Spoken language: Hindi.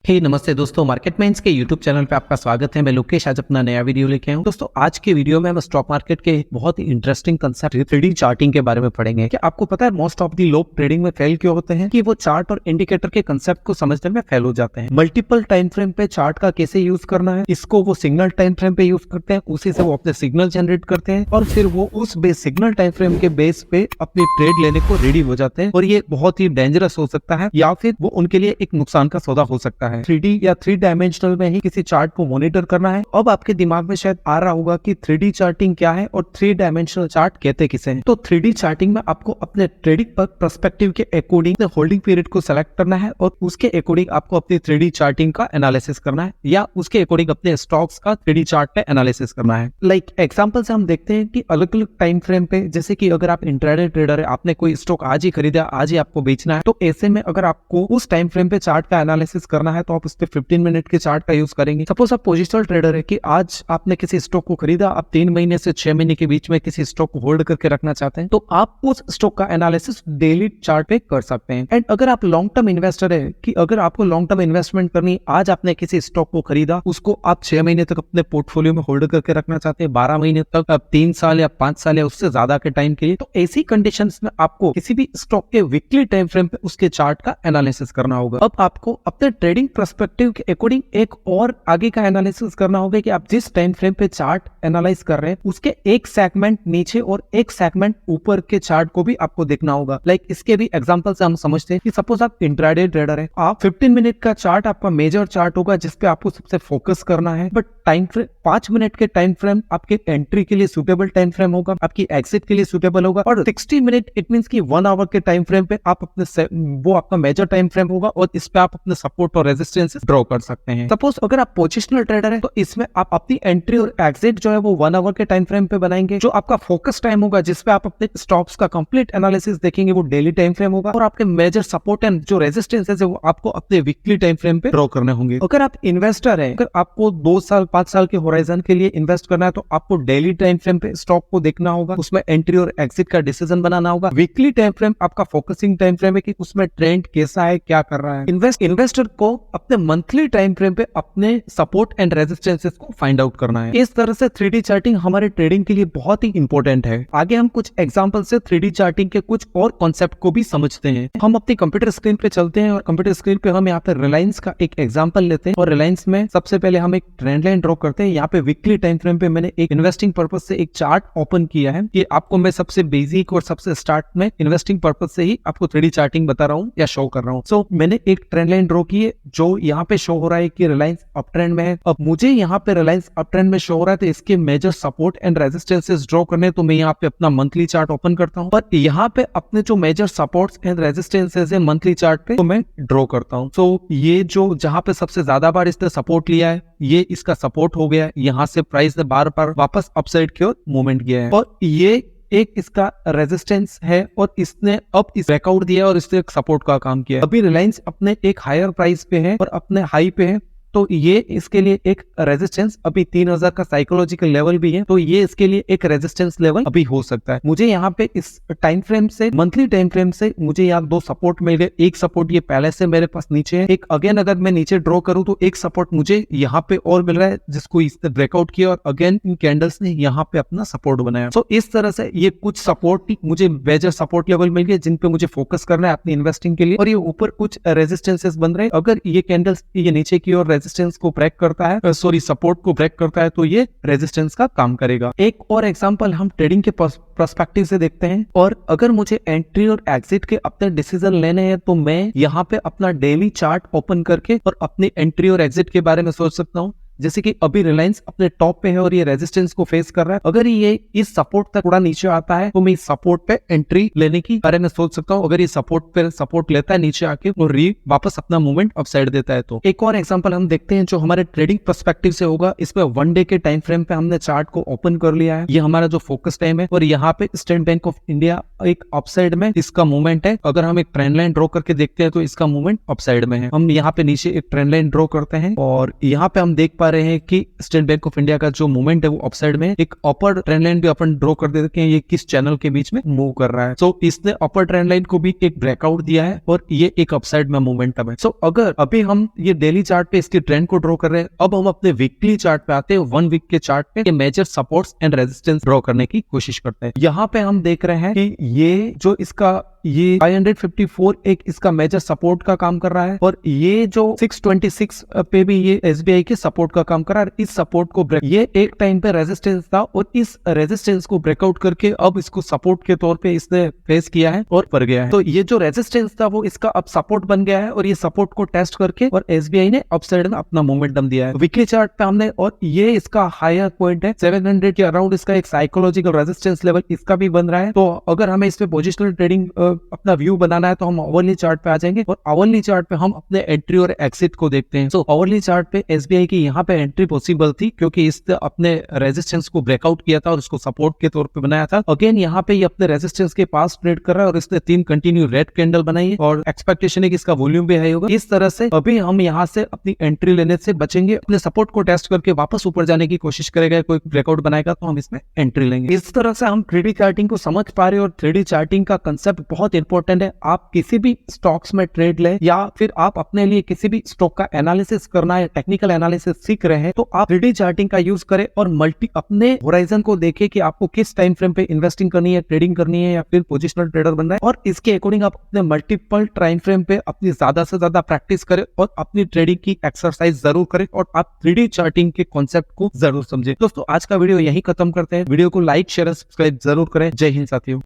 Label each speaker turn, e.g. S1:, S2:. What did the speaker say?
S1: हे नमस्ते दोस्तों, मार्केट माइंड्स के यूट्यूब चैनल पे आपका स्वागत है। मैं लोकेश आज अपना नया वीडियो लेके आया हूं। दोस्तों आज के वीडियो में हम स्टॉक मार्केट के बहुत ही इंटरेस्टिंग कंसेप्ट 3D चार्टिंग के बारे में पढ़ेंगे। क्या आपको पता है मोस्ट ऑफ दी लोग ट्रेडिंग में फेल क्यों होते हैं? कि वो चार्ट और इंडिकेटर के कंसेप्ट को समझने में फेल हो जाते हैं। मल्टीपल टाइम फ्रेम पे चार्ट का कैसे यूज करना है, इसको वो सिग्नल टाइम फ्रेम पे यूज करते हैं, उसी से वो अपने सिग्नल जनरेट करते हैं और फिर वो उस बेस सिग्नल टाइम फ्रेम के बेस पे अपनी ट्रेड लेने को रेडी हो जाते हैं। और ये बहुत ही डेंजरस हो सकता है या फिर वो उनके लिए एक नुकसान का सौदा हो सकता है। 3D या 3 डायमेंशनल में ही किसी चार्ट को मॉनिटर करना है। अब आपके दिमाग में शायद आ रहा होगा कि 3D चार्टिंग क्या है और 3 डायमेंशनल चार्ट कहते किसे हैं। तो 3D चार्टिंग में आपको अपने ट्रेडिंग पर पर्सपेक्टिव के अकॉर्डिंग होल्डिंग पीरियड को सेलेक्ट करना है और उसके अकॉर्डिंग आपको अपनी 3D चार्टिंग का एनालिसिस करना है या उसके अकॉर्डिंग अपने स्टॉक्स का 3D चार्ट पे एनालिसिस करना है। लाइक एग्जांपल से हम देखते हैं कि अलग अलग टाइम फ्रेम पे, जैसे कि अगर आप इंट्राडे ट्रेडर है, आपने कोई स्टॉक आज ही खरीदा, आज ही आपको बेचना है, तो ऐसे में अगर आपको उस टाइम फ्रेम पे चार्ट का एनालिसिस करना है तो आप उस पे 15 मिनट के चार्ट का यूज करेंगे। सपोज आप पोजिशनल ट्रेडर है कि आज आपने किसी स्टॉक को खरीदा, आप 3 महीने से 6 महीने के बीच में किसी स्टॉक को होल्ड करके रखना चाहते हैं, तो आप उस स्टॉक का एनालिसिस डेली चार्ट पे कर सकते हैं। एंड अगर आप लॉन्ग टर्म इन्वेस्टर है कि अगर आपको लॉन्ग टर्म इन्वेस्टमेंट करनी, आज आपने किसी स्टॉक को खरीदा, उसको आप 6 महीने तक अपने पोर्टफोलियो में होल्ड करके रखना चाहते हैं, 12 महीने तक, अब 3 साल या 5 साल या उससे ज्यादा के टाइम के लिए, तो ऐसी कंडीशंस में आपको किसी भी स्टॉक के वीकली टाइम फ्रेम पे उसके चार्ट का एनालिसिस करना होगा। अब आपको अपने ट्रेडिंग पर्सपेक्टिव के अकॉर्डिंग एक और आगे का एनालिसिस करना होगा कि आप जिस टाइम फ्रेम पे चार्ट एनालाइज कर रहे हैं उसके एक सेगमेंट नीचे और एक सेगमेंट ऊपर के चार्ट को भी आपको देखना होगा। लाइक इसके भी एग्जांपल से हम समझते हैं कि सपोज आप इंट्राडे ट्रेडर है, आप 15 मिनट का चार्ट आपका मेजर चार्ट होगा जिसपे आपको सबसे फोकस करना है, बट टाइम फ्रेम 5 मिनट के टाइम फ्रेम आपके एंट्री के लिए सुटेबल टाइम फ्रेम होगा, आपकी एग्जिट के लिए सुटेबल होगा, और 60 मिनट इट मींस की 1 आवर के टाइम फ्रेम पे आप अपने वो आपका मेजर टाइम फ्रेम होगा और इस पे आप अपने सपोर्ट और रेजिस्टेंस ड्रॉ कर सकते हैं। सपोज अगर आप पोजिशनल ट्रेडर है तो इसमें आप अपनी एंट्री और एग्जिट जो है वो 1 आवर के टाइम फ्रेम पे बनाएंगे। जो आपका फोकस टाइम होगा जिसपे आप अपने स्टॉक्स का कंप्लीट एनालिसिस देखेंगे वो डेली टाइम फ्रेम होगा, और आपके मेजर सपोर्ट एंड जो रेजिस्टेंस है वो आपको अपने वीकली टाइम फ्रेम पे ड्रॉ करने होंगे। अगर आप इन्वेस्टर है, अगर आपको 2 साल 5 साल के होराइजन के लिए इन्वेस्ट करना है तो आपको डेली टाइम फ्रेम पे स्टॉक को देखना होगा, उसमें एंट्री और एग्जिट का डिसीजन बनाना होगा। वीकली टाइम फ्रेम आपका फोकसिंग टाइम फ्रेम है कि उसमें ट्रेंड कैसा है, क्या कर रहा है। इन्वेस्टर को अपने मंथली टाइम फ्रेम पे अपने सपोर्ट एंड रेजिस्टेंसेस को फाइंड आउट करना है। इस तरह से 3D चार्टिंग हमारे ट्रेडिंग के लिए बहुत ही इंपॉर्टेंट है। आगे हम कुछ एग्जांपल से 3D चार्टिंग के कुछ और कॉन्सेप्ट को भी समझते हैं। हम अपनी कंप्यूटर स्क्रीन पे चलते हैं और कंप्यूटर स्क्रीन पे हम यहाँ पे रिलायंस का एक एग्जांपल लेते हैं और रिलायंस में सबसे पहले हम एक ट्रेंड लाइन ड्रॉ करते हैं। यहाँ पे वीकली टाइम फ्रेम पे मैंने एक इन्वेस्टिंग पर्पज से एक चार्ट ओपन किया है। ये आपको मैं सबसे बेसिक और सबसे स्टार्ट में इन्वेस्टिंग पर्पज से ही आपको 3D चार्टिंग बता रहा हूँ या शो कर रहा हूँ। सो मैंने एक ट्रेंड लाइन ड्रॉ की है जो यहाँ पे शो हो रहा है कि रिलायंस अप ट्रेंड में है। अब मुझे यहाँ पे रिलायंस अप ट्रेंड में शो हो रहा है तो इसके major support and resistances draw करने, तो मैं यहाँ पे अपना मंथली चार्ट ओपन करता हूँ और यहाँ पे अपने जो मेजर सपोर्ट्स एंड रेजिस्टेंसेस है मंथली चार्ट पे तो मैं ड्रॉ करता हूँ। सो ये जो जहाँ पे सबसे ज्यादा बार इसने सपोर्ट लिया है ये इसका सपोर्ट हो गया है, यहाँ से प्राइस ने बार बार वापस अपसाइड की ओर मूवमेंट किया है, और ये एक इसका रेजिस्टेंस है और इसने अब इस ब्रेकआउट दिया और इसने एक सपोर्ट का काम किया। अभी रिलायंस अपने एक हायर प्राइस पे है और अपने हाई पे है, तो ये इसके लिए एक रेजिस्टेंस अभी 3000 का साइकोलॉजिकल लेवल भी है, तो ये इसके लिए एक रेजिस्टेंस लेवल अभी हो सकता है। मुझे यहाँ पे इस टाइम फ्रेम से, मंथली टाइम फ्रेम से मुझे यहाँ 2 सपोर्ट मिल गए। एक सपोर्ट ये पहले से मेरे पास नीचे है, एक अगेन अगर मैं नीचे ड्रॉ करूँ तो एक सपोर्ट मुझे यहाँ पे और मिल रहा है जिसको इसने ब्रेकआउट किया और अगेन इन कैंडल्स ने यहाँ पे अपना सपोर्ट बनाया। सो इस तरह से ये कुछ सपोर्ट मुझे मेजर सपोर्ट लेवल मिल गए जिन पे मुझे फोकस करना है अपनी इन्वेस्टिंग के लिए, और ये ऊपर कुछ रेजिस्टेंसेस बन रहे हैं। अगर ये कैंडल्स ये नीचे की ओर रेजिस्टेंस को ब्रेक करता है, सपोर्ट को ब्रेक करता है, तो ये रेजिस्टेंस का काम करेगा। एक और एग्जांपल हम ट्रेडिंग के पर्सपेक्टिव से देखते हैं, और अगर मुझे एंट्री और एग्जिट के अपने डिसीजन लेने हैं तो मैं यहाँ पे अपना डेली चार्ट ओपन करके और अपनी एंट्री और एग्जिट के बारे में सोच सकता हूँ। जैसे कि अभी रिलायंस अपने टॉप पे है और ये रेजिस्टेंस को फेस कर रहा है, अगर ये इस सपोर्ट तक थोड़ा नीचे आता है तो मैं इस सपोर्ट पे एंट्री लेने की बारे में सोच सकता हूँ। अगर ये सपोर्ट पे सपोर्ट लेता है नीचे आके और वापस अपना मूवमेंट अपसाइड देता है तो। एक और एग्जांपल हम देखते हैं जो हमारे ट्रेडिंग पर्सपेक्टिव से होगा। इसमें 1 डे के टाइम फ्रेम पे हमने चार्ट को ओपन कर लिया है, ये हमारा जो फोकस टाइम है, और यहाँ पे स्टेट बैंक ऑफ इंडिया एक अपसाइड में इसका मूवमेंट है। अगर हम एक ट्रेंड लाइन ड्रॉ करके देखते हैं तो इसका मूवमेंट अपसाइड में है। हम यहाँ पे नीचे एक ट्रेंड लाइन ड्रॉ करते हैं और यहाँ पे हम देख पा पा रहे हैं कि स्टेट बैंक ऑफ इंडिया का जो मूवमेंट है वो अपसाइड में एक अपर ट्रेंड लाइन भी अपन ड्रॉ कर देते हैं, ये किस चैनल के बीच में मूव कर रहा है। सो इसने अपर ट्रेंड लाइन को भी एक ब्रेकआउट दिया है और ये एक अपसाइड में मोमेंटम है। सो अगर अभी हम ये डेली चार्ट पे इसकी ट्रेंड को ड्रॉ कर रहे हैं, अब हम अपने वीकली चार्ट पे आते हैं। 1 वीक के चार्ट पे major supports and resistance draw करने की कोशिश करते हैं। यहाँ पे हम देख रहे हैं कि ये जो इसका ये 554 एक इसका मेजर सपोर्ट का काम कर रहा है और ये जो 626 पे भी ये एसबीआई के सपोर्ट का काम कर रहा है। इस सपोर्ट को ब्रेक, ये एक टाइम पे रेजिस्टेंस था और इस रेजिस्टेंस को ब्रेकआउट करके अब इसको सपोर्ट के तौर पे इसने फेस किया है और पर गया है। तो ये जो रेजिस्टेंस था वो इसका अब सपोर्ट बन गया है और ये सपोर्ट को टेस्ट करके और एसबीआई ने अपसाइड में अपना मोमेंटम दिया है। वीकली चार्ट पे हमने और ये इसका हायर पॉइंट है 700 के अराउंड, इसका एक साइकोलॉजिकल रेजिस्टेंस लेवल इसका भी बन रहा है। तो अगर हमें इस पे पोजिशनल ट्रेडिंग अपना व्यू बनाना है तो हम आवरली चार्ट पे आ जाएंगे और आवरली चार्ट पे हम अपने एंट्री और एक्सिट को देखते हैं। सो आवरली चार्ट पे एसबीआई की यहाँ पे एंट्री पॉसिबल थी क्योंकि इसने अपने रेजिस्टेंस को ब्रेकआउट किया था और उसको सपोर्ट के तौर पे बनाया था। अगेन यहाँ पे ये अपने रेजिस्टेंस के पास ट्रेड कर रहा है और इसने 3 कंटिन्यू रेड कैंडल बनाई है और एक्सपेक्टेशन है कि इसका वॉल्यूम भी हाई होगा। इस तरह से अभी हम यहाँ से अपनी एंट्री लेने से बचेंगे, अपने सपोर्ट को टेस्ट करके वापस ऊपर जाने की कोशिश करेगा, कोई ब्रेकआउट बनाएगा तो हम इसमें एंट्री लेंगे। इस तरह से हम 3D चार्टिंग को समझ पा रहे हैं और 3D चार्टिंग का कंसेप्ट बहुत इंपॉर्टेंट है। आप किसी भी स्टॉक्स में ट्रेड लें या फिर आप अपने लिए किसी भी स्टॉक का एनालिसिस करना है, टेक्निकल एनालिसिस सीख रहे हैं तो आप 3D चार्टिंग का यूज करें और अपने होराइजन को देखें कि आपको किस टाइम फ्रेम पे इन्वेस्टिंग करनी है, ट्रेडिंग करनी है या फिर पोजिशनल ट्रेडर बनना है और इसके अकॉर्डिंग आप अपने मल्टीपल टाइम फ्रेम पे अपनी ज्यादा से ज्यादा प्रैक्टिस करें और अपनी ट्रेडिंग की एक्सरसाइज जरूर करें और आप 3D चार्टिंग के कॉन्सेप्ट को जरूर समझें। दोस्तों आज का वीडियो यही खत्म करते हैं। वीडियो को लाइक शेयर सब्सक्राइब जरूर करें। जय हिंद साथियों।